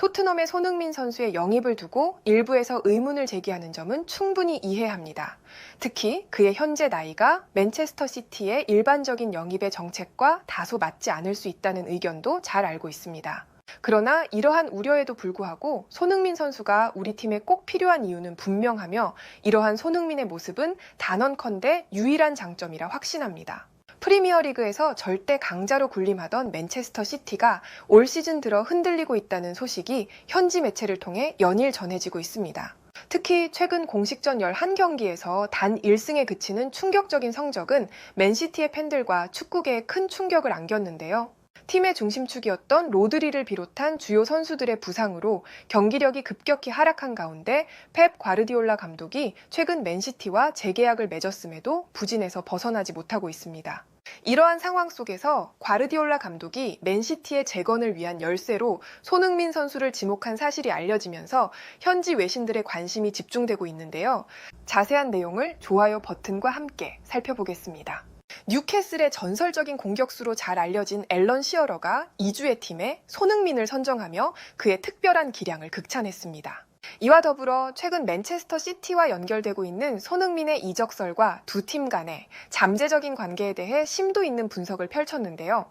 토트넘의 손흥민 선수의 영입을 두고 일부에서 의문을 제기하는 점은 충분히 이해합니다. 특히 그의 현재 나이가 맨체스터 시티의 일반적인 영입의 정책과 다소 맞지 않을 수 있다는 의견도 잘 알고 있습니다. 그러나 이러한 우려에도 불구하고 손흥민 선수가 우리 팀에 꼭 필요한 이유는 분명하며 이러한 손흥민의 모습은 단언컨대 유일한 장점이라 확신합니다. 프리미어리그에서 절대 강자로 군림하던 맨체스터 시티가 올 시즌 들어 흔들리고 있다는 소식이 현지 매체를 통해 연일 전해지고 있습니다. 특히 최근 공식전 11경기에서 단 1승에 그치는 충격적인 성적은 맨시티의 팬들과 축구계에 큰 충격을 안겼는데요. 팀의 중심축이었던 로드리를 비롯한 주요 선수들의 부상으로 경기력이 급격히 하락한 가운데 펩 과르디올라 감독이 최근 맨시티와 재계약을 맺었음에도 부진에서 벗어나지 못하고 있습니다. 이러한 상황 속에서 과르디올라 감독이 맨시티의 재건을 위한 열쇠로 손흥민 선수를 지목한 사실이 알려지면서 현지 외신들의 관심이 집중되고 있는데요. 자세한 내용을 좋아요 버튼과 함께 살펴보겠습니다. 뉴캐슬의 전설적인 공격수로 잘 알려진 앨런 시어러가 이주의 팀에 손흥민을 선정하며 그의 특별한 기량을 극찬했습니다. 이와 더불어 최근 맨체스터 시티와 연결되고 있는 손흥민의 이적설과 두 팀 간의 잠재적인 관계에 대해 심도 있는 분석을 펼쳤는데요.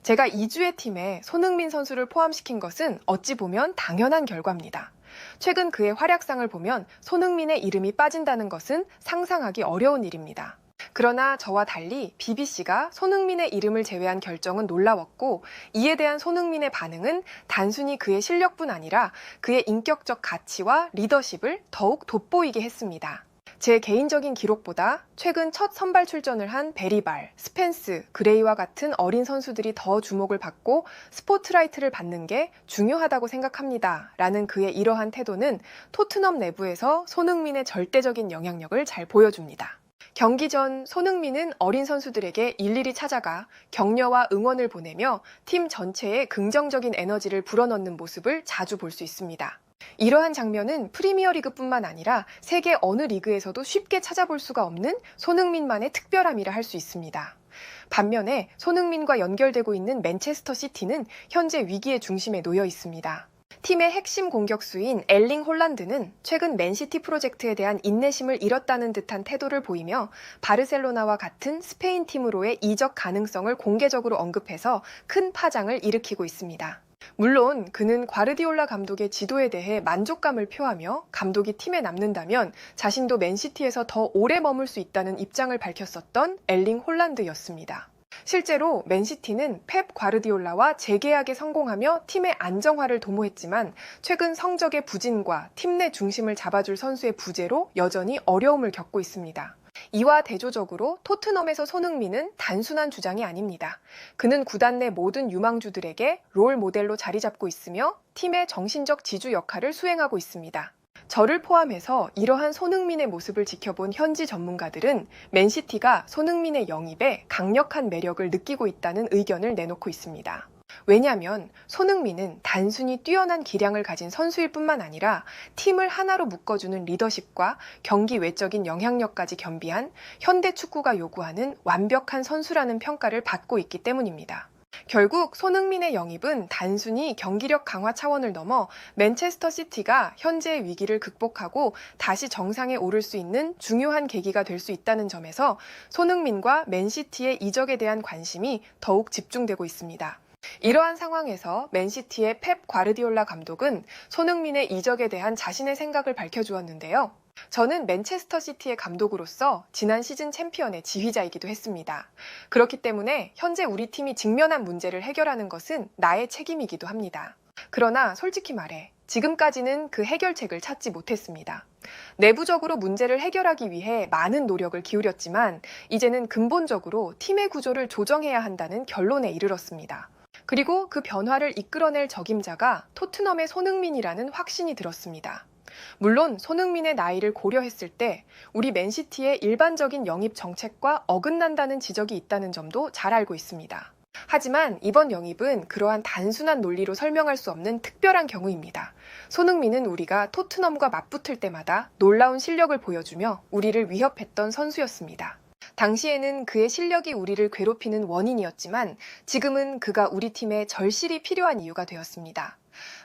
제가 이주의 팀에 손흥민 선수를 포함시킨 것은 어찌 보면 당연한 결과입니다. 최근 그의 활약상을 보면 손흥민의 이름이 빠진다는 것은 상상하기 어려운 일입니다. 그러나 저와 달리 BBC가 손흥민의 이름을 제외한 결정은 놀라웠고 이에 대한 손흥민의 반응은 단순히 그의 실력뿐 아니라 그의 인격적 가치와 리더십을 더욱 돋보이게 했습니다. 제 개인적인 기록보다 최근 첫 선발 출전을 한 베리발, 스펜스, 그레이와 같은 어린 선수들이 더 주목을 받고 스포트라이트를 받는 게 중요하다고 생각합니다. 라는 그의 이러한 태도는 토트넘 내부에서 손흥민의 절대적인 영향력을 잘 보여줍니다. 경기 전 손흥민은 어린 선수들에게 일일이 찾아가 격려와 응원을 보내며 팀 전체에 긍정적인 에너지를 불어넣는 모습을 자주 볼 수 있습니다. 이러한 장면은 프리미어리그뿐만 아니라 세계 어느 리그에서도 쉽게 찾아볼 수가 없는 손흥민만의 특별함이라 할 수 있습니다. 반면에 손흥민과 연결되고 있는 맨체스터 시티는 현재 위기의 중심에 놓여 있습니다. 팀의 핵심 공격수인 엘링 홀란드는 최근 맨시티 프로젝트에 대한 인내심을 잃었다는 듯한 태도를 보이며 바르셀로나와 같은 스페인 팀으로의 이적 가능성을 공개적으로 언급해서 큰 파장을 일으키고 있습니다. 물론 그는 과르디올라 감독의 지도에 대해 만족감을 표하며 감독이 팀에 남는다면 자신도 맨시티에서 더 오래 머물 수 있다는 입장을 밝혔었던 엘링 홀란드였습니다. 실제로 맨시티는 펩 과르디올라와 재계약에 성공하며 팀의 안정화를 도모했지만 최근 성적의 부진과 팀 내 중심을 잡아줄 선수의 부재로 여전히 어려움을 겪고 있습니다. 이와 대조적으로 토트넘에서 손흥민은 단순한 주장이 아닙니다. 그는 구단 내 모든 유망주들에게 롤 모델로 자리 잡고 있으며 팀의 정신적 지주 역할을 수행하고 있습니다. 저를 포함해서 이러한 손흥민의 모습을 지켜본 현지 전문가들은 맨시티가 손흥민의 영입에 강력한 매력을 느끼고 있다는 의견을 내놓고 있습니다. 왜냐하면 손흥민은 단순히 뛰어난 기량을 가진 선수일 뿐만 아니라 팀을 하나로 묶어주는 리더십과 경기 외적인 영향력까지 겸비한 현대 축구가 요구하는 완벽한 선수라는 평가를 받고 있기 때문입니다. 결국 손흥민의 영입은 단순히 경기력 강화 차원을 넘어 맨체스터 시티가 현재의 위기를 극복하고 다시 정상에 오를 수 있는 중요한 계기가 될 수 있다는 점에서 손흥민과 맨시티의 이적에 대한 관심이 더욱 집중되고 있습니다. 이러한 상황에서 맨시티의 펩 과르디올라 감독은 손흥민의 이적에 대한 자신의 생각을 밝혀주었는데요. 저는 맨체스터 시티의 감독으로서 지난 시즌 챔피언의 지휘자이기도 했습니다. 그렇기 때문에 현재 우리 팀이 직면한 문제를 해결하는 것은 나의 책임이기도 합니다. 그러나 솔직히 말해 지금까지는 그 해결책을 찾지 못했습니다. 내부적으로 문제를 해결하기 위해 많은 노력을 기울였지만 이제는 근본적으로 팀의 구조를 조정해야 한다는 결론에 이르렀습니다. 그리고 그 변화를 이끌어낼 적임자가 토트넘의 손흥민이라는 확신이 들었습니다. 물론 손흥민의 나이를 고려했을 때 우리 맨시티의 일반적인 영입 정책과 어긋난다는 지적이 있다는 점도 잘 알고 있습니다. 하지만 이번 영입은 그러한 단순한 논리로 설명할 수 없는 특별한 경우입니다. 손흥민은 우리가 토트넘과 맞붙을 때마다 놀라운 실력을 보여주며 우리를 위협했던 선수였습니다. 당시에는 그의 실력이 우리를 괴롭히는 원인이었지만 지금은 그가 우리 팀에 절실히 필요한 이유가 되었습니다.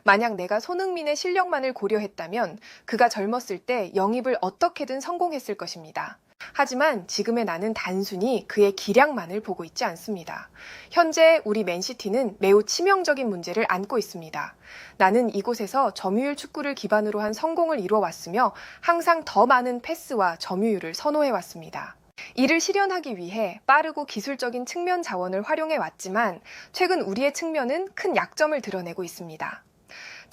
만약 내가 손흥민의 실력만을 고려했다면 그가 젊었을 때 영입을 어떻게든 성공했을 것입니다. 하지만 지금의 나는 단순히 그의 기량만을 보고 있지 않습니다. 현재 우리 맨시티는 매우 치명적인 문제를 안고 있습니다. 나는 이곳에서 점유율 축구를 기반으로 한 성공을 이루어왔으며 항상 더 많은 패스와 점유율을 선호해왔습니다. 이를 실현하기 위해 빠르고 기술적인 측면 자원을 활용해 왔지만 최근 우리의 측면은 큰 약점을 드러내고 있습니다.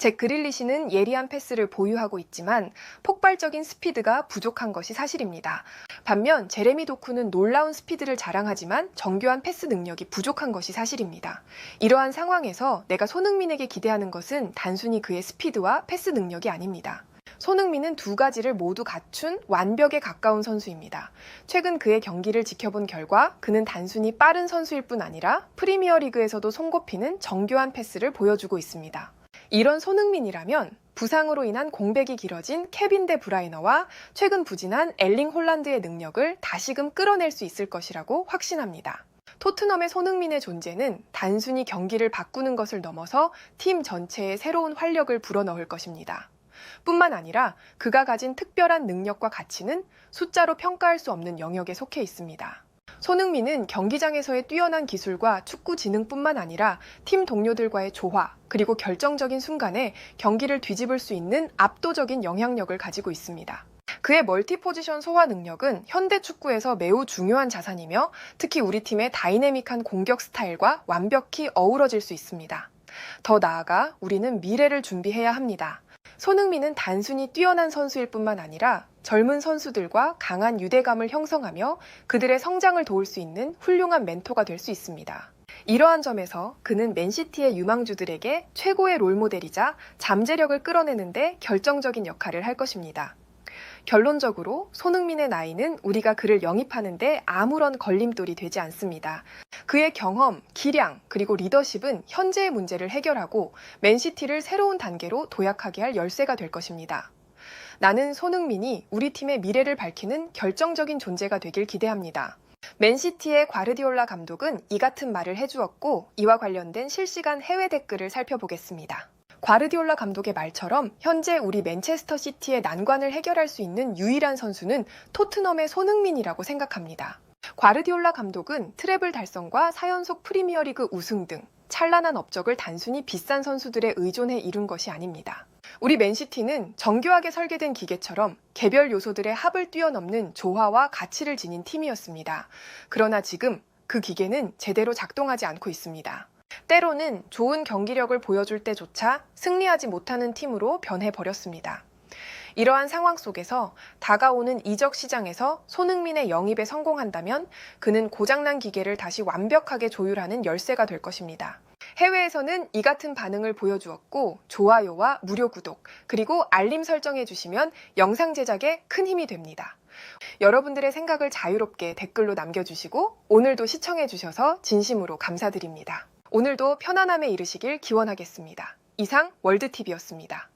잭 그릴리시는 예리한 패스를 보유하고 있지만 폭발적인 스피드가 부족한 것이 사실입니다. 반면 제레미 도쿠는 놀라운 스피드를 자랑하지만 정교한 패스 능력이 부족한 것이 사실입니다. 이러한 상황에서 내가 손흥민에게 기대하는 것은 단순히 그의 스피드와 패스 능력이 아닙니다. 손흥민은 두 가지를 모두 갖춘 완벽에 가까운 선수입니다. 최근 그의 경기를 지켜본 결과 그는 단순히 빠른 선수일 뿐 아니라 프리미어리그에서도 손꼽히는 정교한 패스를 보여주고 있습니다. 이런 손흥민이라면 부상으로 인한 공백이 길어진 케빈 데 브라이너와 최근 부진한 엘링 홀란드의 능력을 다시금 끌어낼 수 있을 것이라고 확신합니다. 토트넘의 손흥민의 존재는 단순히 경기를 바꾸는 것을 넘어서 팀 전체에 새로운 활력을 불어넣을 것입니다. 뿐만 아니라 그가 가진 특별한 능력과 가치는 숫자로 평가할 수 없는 영역에 속해 있습니다. 손흥민은 경기장에서의 뛰어난 기술과 축구 지능뿐만 아니라 팀 동료들과의 조화, 그리고 결정적인 순간에 경기를 뒤집을 수 있는 압도적인 영향력을 가지고 있습니다. 그의 멀티 포지션 소화 능력은 현대 축구에서 매우 중요한 자산이며 특히 우리 팀의 다이내믹한 공격 스타일과 완벽히 어우러질 수 있습니다. 더 나아가 우리는 미래를 준비해야 합니다. 손흥민은 단순히 뛰어난 선수일 뿐만 아니라 젊은 선수들과 강한 유대감을 형성하며 그들의 성장을 도울 수 있는 훌륭한 멘토가 될 수 있습니다. 이러한 점에서 그는 맨시티의 유망주들에게 최고의 롤모델이자 잠재력을 끌어내는데 결정적인 역할을 할 것입니다. 결론적으로 손흥민의 나이는 우리가 그를 영입하는데 아무런 걸림돌이 되지 않습니다. 그의 경험, 기량, 그리고 리더십은 현재의 문제를 해결하고 맨시티를 새로운 단계로 도약하게 할 열쇠가 될 것입니다. 나는 손흥민이 우리 팀의 미래를 밝히는 결정적인 존재가 되길 기대합니다. 맨시티의 과르디올라 감독은 이 같은 말을 해주었고 이와 관련된 실시간 해외 댓글을 살펴보겠습니다. 과르디올라 감독의 말처럼 현재 우리 맨체스터 시티의 난관을 해결할 수 있는 유일한 선수는 토트넘의 손흥민이라고 생각합니다. 과르디올라 감독은 트래블 달성과 4연속 프리미어리그 우승 등 찬란한 업적을 단순히 비싼 선수들에 의존해 이룬 것이 아닙니다. 우리 맨시티는 정교하게 설계된 기계처럼 개별 요소들의 합을 뛰어넘는 조화와 가치를 지닌 팀이었습니다. 그러나 지금 그 기계는 제대로 작동하지 않고 있습니다. 때로는 좋은 경기력을 보여줄 때조차 승리하지 못하는 팀으로 변해버렸습니다. 이러한 상황 속에서 다가오는 이적 시장에서 손흥민의 영입에 성공한다면 그는 고장난 기계를 다시 완벽하게 조율하는 열쇠가 될 것입니다. 해외에서는 이 같은 반응을 보여주었고 좋아요와 무료 구독 그리고 알림 설정해 주시면 영상 제작에 큰 힘이 됩니다. 여러분들의 생각을 자유롭게 댓글로 남겨주시고 오늘도 시청해 주셔서 진심으로 감사드립니다. 오늘도 편안함에 이르시길 기원하겠습니다. 이상 월드TV였습니다.